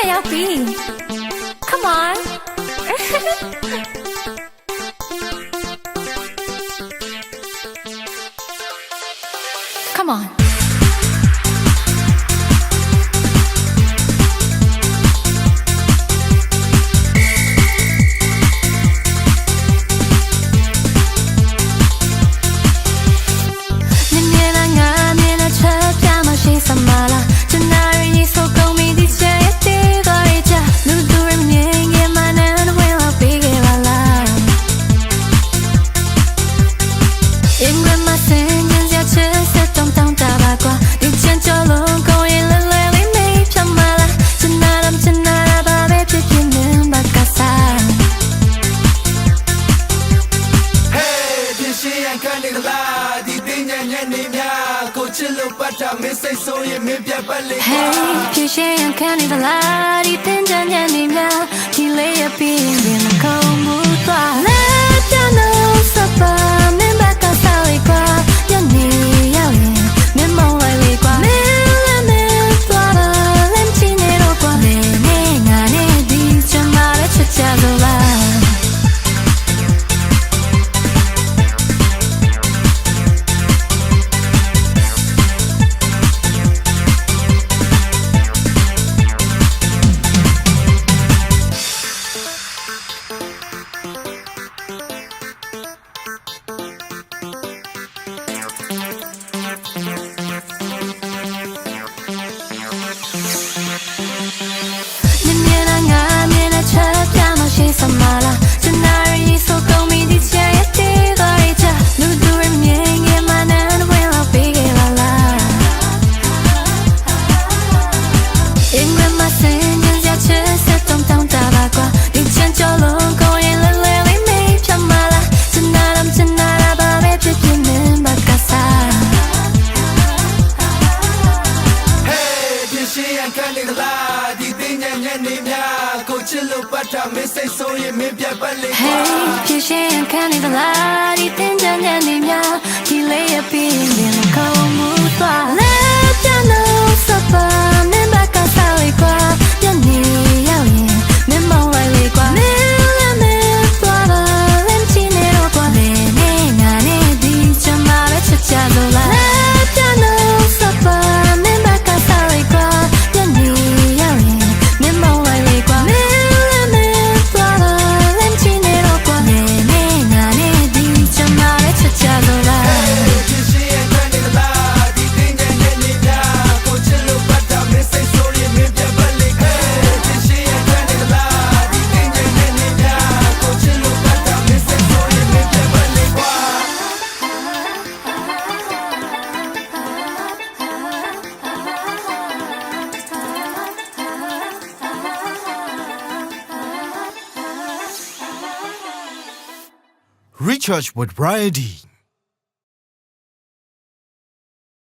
ပြန်ရောက်ပြီ Come on Come on Hey, ဖြည့်ရှင်ခံနေသလားဒီတင်ကြညနေများဒီလေးရပြီးရင်ခုံမှုသွားလက်ပြလို့စပါမင်းဘက်ကစားလိုက်ကွာညနေရောက်ရင်မင်းမောင်းလိုက်လေကွာမင်းလည်းမင်းသွားပါလမ်းချင်းနေတော့ကွာနေငါနဲ့ဒီချမ်းသာတဲ့ချက်ချလို့လားHey, ဖြည့်ရှင်ခံနေသလားဒီတင်ကြညနေများဒီလေးရပြီးရင်ခုံမှုသွားလက်ပြလို့စပါမင်းဘက်ကစားလိုက်ကွာညနေရောက်ရင်မင်းမောင်းလိုက်လေကွာမင်းလည်းမင်းသွားပါလမ်းချင်းနေတော့ကွာနေငါနဲ့ဒီချမ်းသာတဲ့ချက်ချလို့လားလက်ပြလို့စပါမင်းဘက်ကစားလိုက်ကွာညနေရောက်ရင်မင်းမောင်းလိုက်လေကွာRecharge with Variety